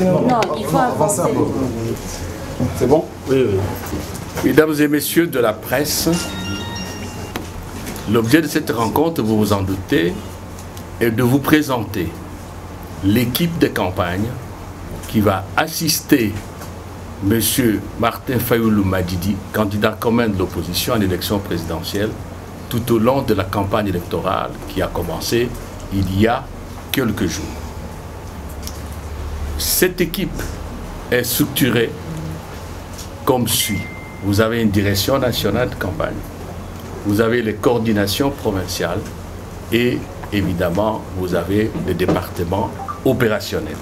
Non, il faut avancer. C'est bon? Oui, oui. Mesdames et messieurs de la presse, l'objet de cette rencontre, vous vous en doutez, est de vous présenter l'équipe de campagne qui va assister M. Martin Fayoulou Madjidi, candidat commun de l'opposition à l'élection présidentielle, tout au long de la campagne électorale qui a commencé il y a quelques jours. Cette équipe est structurée comme suit. Vous avez une direction nationale de campagne, vous avez les coordinations provinciales et évidemment vous avez les départements opérationnels.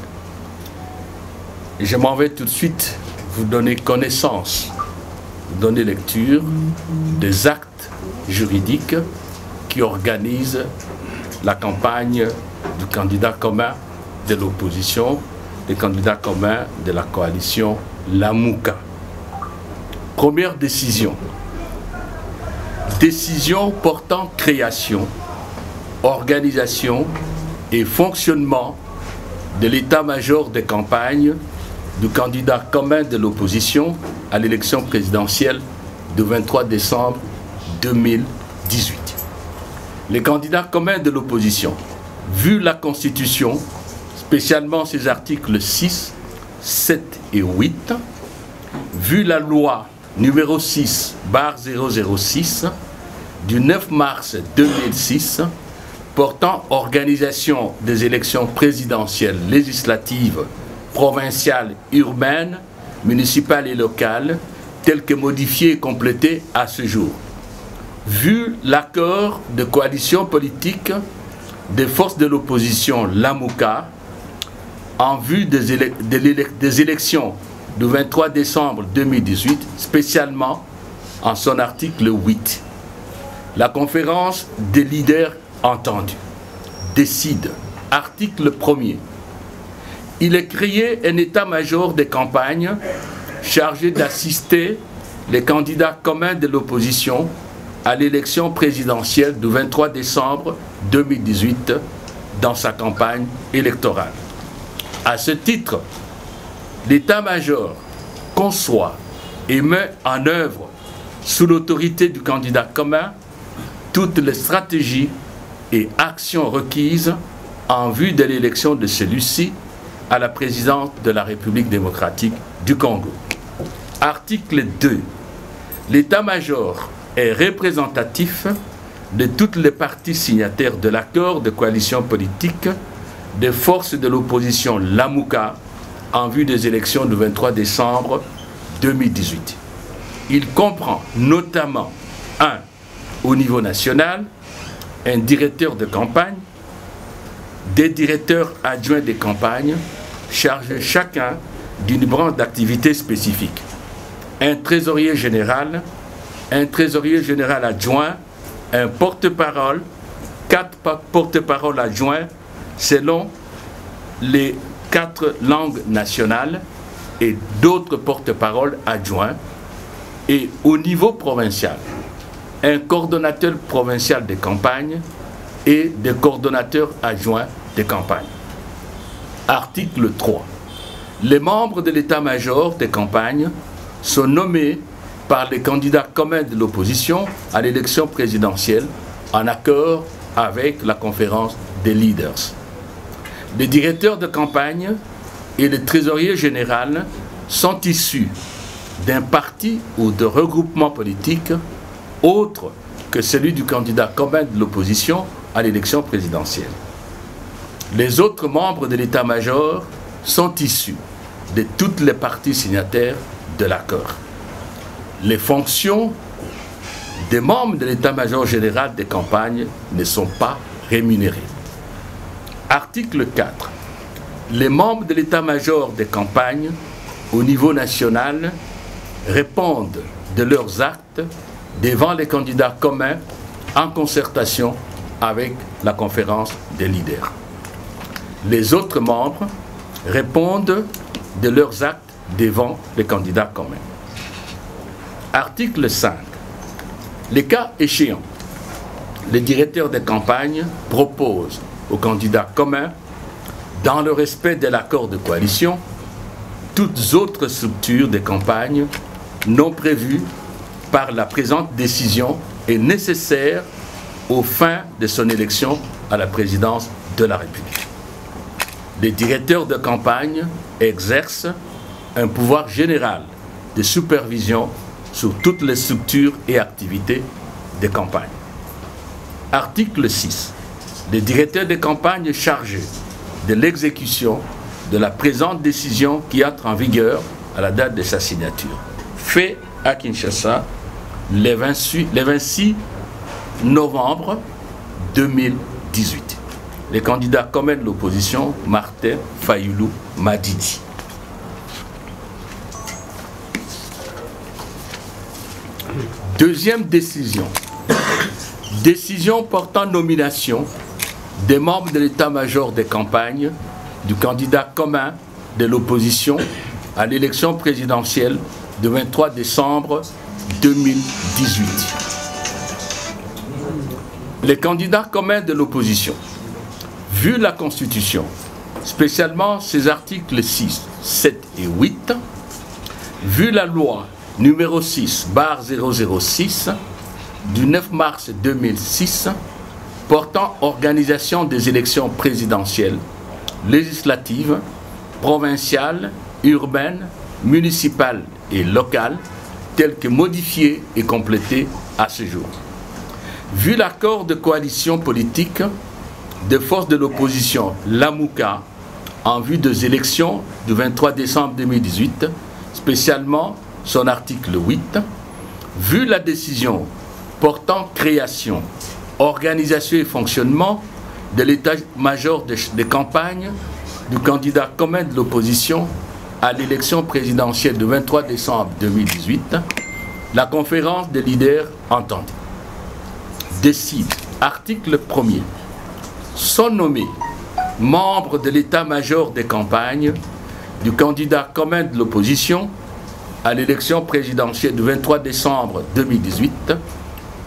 Je m'en vais tout de suite vous donner connaissance, vous donner lecture des actes juridiques qui organisent la campagne du candidat commun de l'opposition, des candidats communs de la coalition Lamouka. Première décision. Décision portant création, organisation et fonctionnement de l'état-major de campagne du candidat commun de l'opposition à l'élection présidentielle du 23 décembre 2018. Les candidats communs de l'opposition, vu la Constitution, spécialement ses articles 6, 7 et 8, vu la loi numéro 6/006 du 9 mars 2006 portant organisation des élections présidentielles, législatives, provinciales, urbaines, municipales et locales, telles que modifiées et complétées à ce jour. Vu l'accord de coalition politique des forces de l'opposition Lamouka en vue des élections du 23 décembre 2018, spécialement en son article 8. La conférence des leaders entendus décide, article 1er, il est créé un état-major de campagne chargé d'assister les candidats communs de l'opposition à l'élection présidentielle du 23 décembre 2018 dans sa campagne électorale. À ce titre, l'état-major conçoit et met en œuvre, sous l'autorité du candidat commun, toutes les stratégies et actions requises en vue de l'élection de celui-ci à la présidence de la République démocratique du Congo. Article 2. L'état-major est représentatif de toutes les parties signataires de l'accord de coalition politique des forces de l'opposition Lamouka en vue des élections du 23 décembre 2018. Il comprend notamment au niveau national, un directeur de campagne, des directeurs adjoints de campagne chargés chacun d'une branche d'activité spécifique, un trésorier général adjoint, un porte-parole, 4 porte-paroles adjoints selon les 4 langues nationales et d'autres porte-paroles adjoints, et au niveau provincial, un coordonnateur provincial de campagne et des coordonnateurs adjoints de campagne. Article 3. Les membres de l'état-major de campagne sont nommés par les candidats communs de l'opposition à l'élection présidentielle en accord avec la conférence des leaders. Les directeurs de campagne et le trésorier général sont issus d'un parti ou de regroupement politique autre que celui du candidat commun de l'opposition à l'élection présidentielle. Les autres membres de l'état-major sont issus de toutes les parties signataires de l'accord. Les fonctions des membres de l'état-major général des campagnes ne sont pas rémunérées. Article 4. Les membres de l'état-major des campagnes au niveau national répondent de leurs actes devant les candidats communs en concertation avec la conférence des leaders. Les autres membres répondent de leurs actes devant les candidats communs. Article 5. Les cas échéants, les directeurs de campagne proposent aux candidats communs, dans le respect de l'accord de coalition, toutes autres structures de campagne non prévues par la présente décision et nécessaires aux fins de son élection à la présidence de la République. Les directeurs de campagne exercent un pouvoir général de supervision sur toutes les structures et activités de campagne. Article 6. Les directeurs de campagne chargés de l'exécution de la présente décision qui entre en vigueur à la date de sa signature. Fait à Kinshasa le 26 novembre 2018. Les candidats communs de l'opposition, Martin Fayulu Madidi. Deuxième décision. Décision portant nomination des membres de l'état-major des campagnes du candidat commun de l'opposition à l'élection présidentielle du 23 décembre 2018. Les candidats communs de l'opposition, vu la Constitution, spécialement ses articles 6, 7 et 8, vu la loi numéro 6/006 du 9 mars 2006 portant organisation des élections présidentielles, législatives, provinciales, urbaines, municipales et locales, telles que modifiées et complétées à ce jour. Vu l'accord de coalition politique des forces de l'opposition, l'AMUCA, en vue des élections du 23 décembre 2018, spécialement son article 8, vu la décision portant création, organisation et fonctionnement de l'état-major de campagne du candidat commun de l'opposition à l'élection présidentielle du 23 décembre 2018, la conférence des leaders entendue décide, article 1er, sont nommés membres de l'état-major des campagnes du candidat commun de l'opposition à l'élection présidentielle du 23 décembre 2018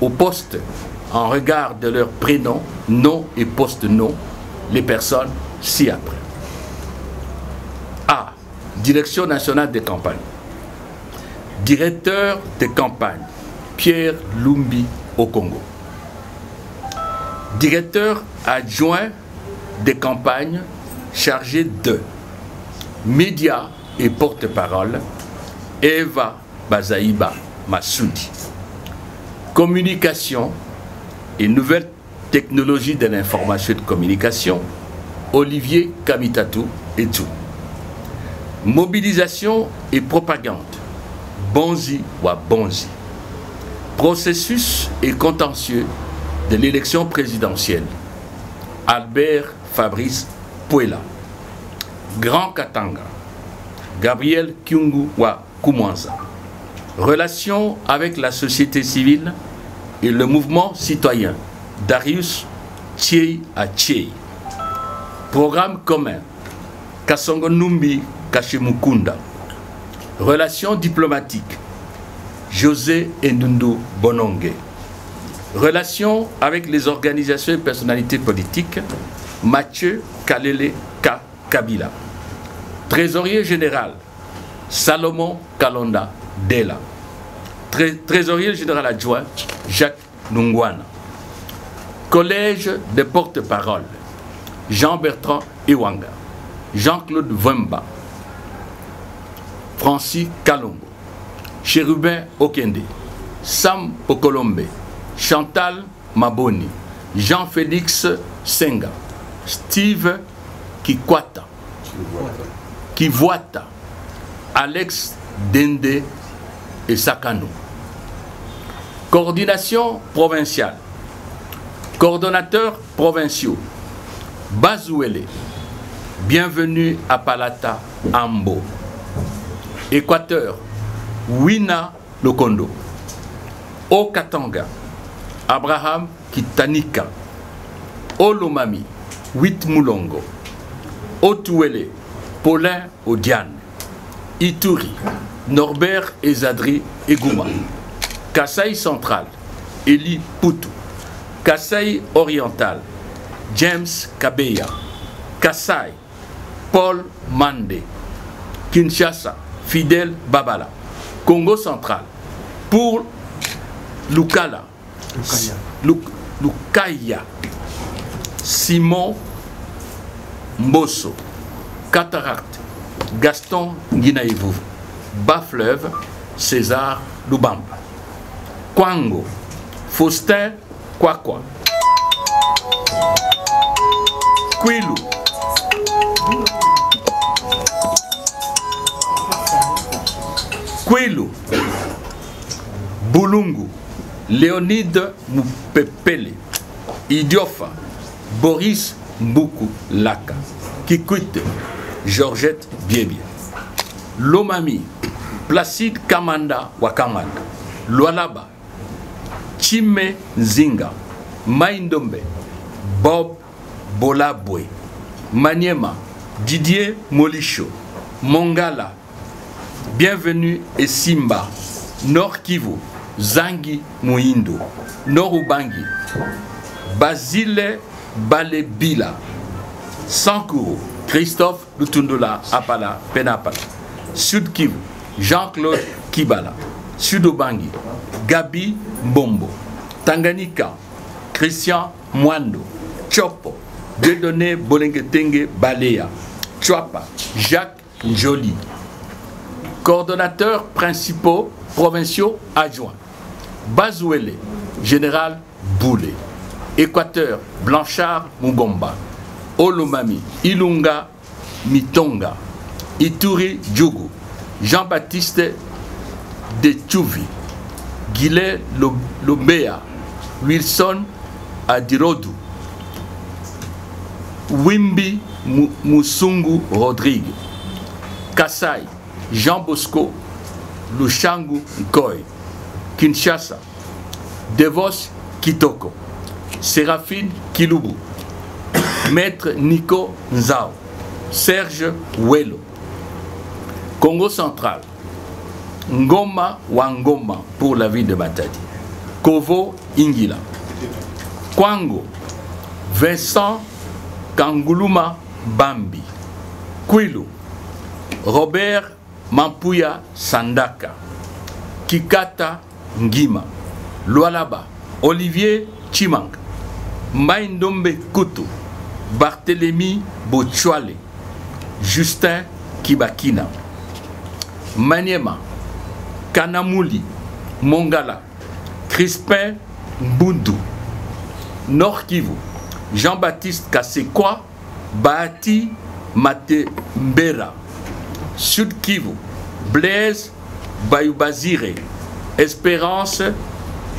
au poste en regard de leur prénom, nom et poste-nom, les personnes ci-après. A. Direction nationale des campagnes. Directeur des campagnes, Pierre Lumbi Okongo. Directeur adjoint des campagnes chargé de médias et porte-parole, Eva Bazaïba Massoudi. Communication et nouvelles technologies de l'information et de communication, Olivier Kamitatou et tout. Mobilisation et propagande, Bonzi ou Bonzi. Processus et contentieux de l'élection présidentielle, Albert Fabrice Puela. Grand Katanga, Gabriel Kyungu wa Kumwanza. Relations avec la société civile et le mouvement citoyen, Darius Tchei Achei. Programme commun, Kasongo Numbi Kashimukunda. Relations diplomatiques, José Ndundu Bonongue. Relations avec les organisations et personnalités politiques, Mathieu Kalele Kabila. Trésorier général, Salomon Kalonda Dela. Trésorier général adjoint, Jacques Nungwana. Collège des porte-parole, Jean-Bertrand Iwanga, Jean-Claude Vemba, Francis Kalongo, Chérubin Okende, Sam Okolombe, Chantal Maboni, Jean-Félix Senga, Steve Kikwata, Kivuata, Alex Dende et Sakano. Coordination provinciale. Coordonnateurs provinciaux. Bazouele. Bienvenue à Palata Ambo. Équateur. Wina Lokondo. Okatanga. Abraham Kitanika. Olomami. Witmulongo. Otuele. Paulin Odiane. Ituri. Norbert Ezadri Egouma. Kasaï Central. Eli Poutou. Kasaï oriental, James Kabeya. Kasaï, Paul Mandé. Kinshasa, Fidel Babala. Congo central, pour Lukaya, Simon Mbosso. Cataracte, Gaston Guinaïvou. Bas-Fleuve, César Lubamba. Kwango, Faustin Kwakwa. Kwilu, Bulungu, Léonide Moupepele. Idiofa, Boris Mboukou Laka. Kikwite, Georgette Biebie. Lomami, Placide Kamanda Wakamanda. Lualaba, Chime Nzinga. Maïndombe, Bob Bolabwe. Maniema, Didier Molicho. Mongala, Bienvenue et Simba. Nord Kivu, Zangi Muindo. Nord Ubangi, Basile Balebila. Sankuru, Christophe Lutundula Apala Penapala. Sud Kivu, Jean-Claude Kibala. Sud Ubangi, Gabi Mbombo. Tanganyika, Christian Mwando. Chopo, Dieudonné Bolengetenge Balea. Chouapa, Jacques Njoli. Coordonnateurs principaux provinciaux adjoints. Bazouele, Général Boulé. Équateur, Blanchard Mugomba. Olomami, Ilunga Mitonga. Ituri Djougou. Jean-Baptiste de Tchouvi. Guillet Lobea. Wilson Adirodou. Wimbi Musungu Rodrigue. Kassai, Jean Bosco Lushangu Nkoy. Kinshasa, Devos Kitoko. Séraphine Kilubu. Maître Nico Nzao. Serge Welo. Congo central, Ngoma Wangoma pour la ville de Matadi. Kovo Ingila. Kwango, Vincent Kanguluma Bambi. Kwilu, Robert Mampuya Sandaka. Kikata Ngima. Lualaba, Olivier Chimang. Maïndombe Kutu. Barthélemy Bochwale. Justin Kibakina. Maniema, Kanamuli, Mongala, Crispin Mbundu. Nord Kivu, Jean-Baptiste Kasekwa, Bahati Matembera. Sud Kivu, Blaise Bayubazire. Espérance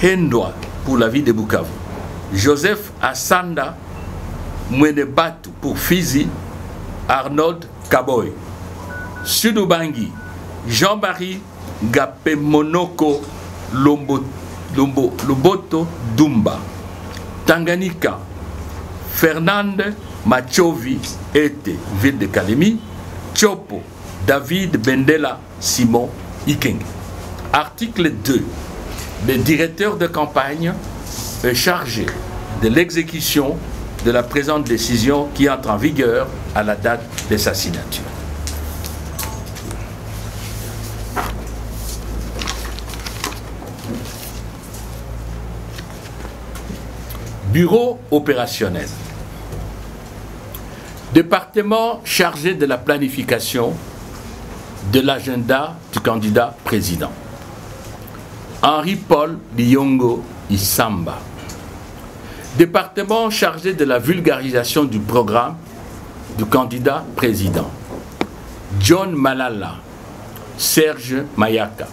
Hendoa pour la ville de Bukavu. Joseph Assanda Mwenebatu pour Fizi. Arnold Kaboy. Sud Ubangi, Jean-Marie Gapemonoko Loboto Dumba. Tanganyika, Fernande Machovi Ete, ville de Kalemi. Chopo, David Bendela Simon Ikeng. Article 2. Le directeur de campagne est chargé de l'exécution de la présente décision qui entre en vigueur à la date de sa signature. Bureau opérationnel. Département chargé de la planification de l'agenda du candidat président. Henri-Paul Liongo Isamba. Département chargé de la vulgarisation du programme du candidat président. John Malala. Serge Mayaka.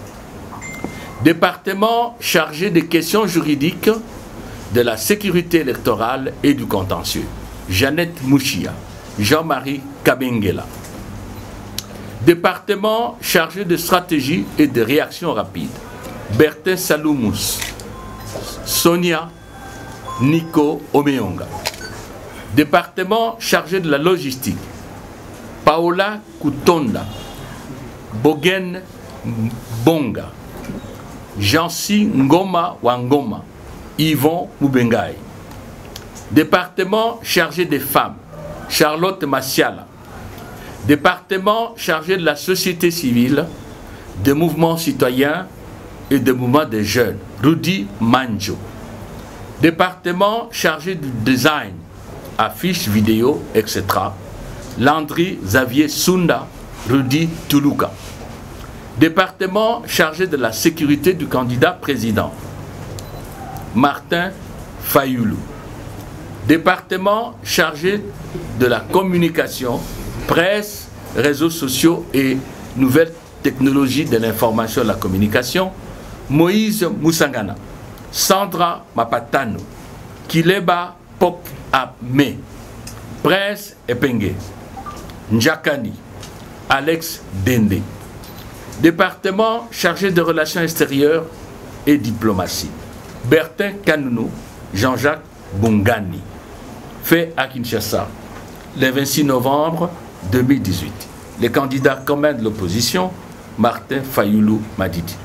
Département chargé des questions juridiques de la sécurité électorale et du contentieux. Jeannette Mouchia. Jean-Marie Kabengela. Département chargé de stratégie et de réaction rapide. Bertin Saloumous. Sonia Nico Omeonga. Département chargé de la logistique. Paola Kutonda. Bogen Bonga. Jansi Ngoma Wangoma. Yvon Mubengai. Département chargé des femmes, Charlotte Massiala. Département chargé de la société civile, des mouvements citoyens et des mouvements des jeunes, Rudy Manjo. Département chargé du design, affiches, vidéos, etc. Landry Xavier Sunda, Rudy Tuluka. Département chargé de la sécurité du candidat président, Martin Fayoulou. Département chargé de la communication, presse, réseaux sociaux et nouvelles technologies de l'information et de la communication, Moïse Moussangana. Sandra Mapatano, Kileba Pop Ame, Prince Epenge, Njakani, Alex Dende. Département chargé de relations extérieures et diplomatie, Bertin Kanounou, Jean-Jacques Bongani. Fait à Kinshasa, le 26 novembre 2018. Les candidats communs de l'opposition, Martin Fayoulou Madidi.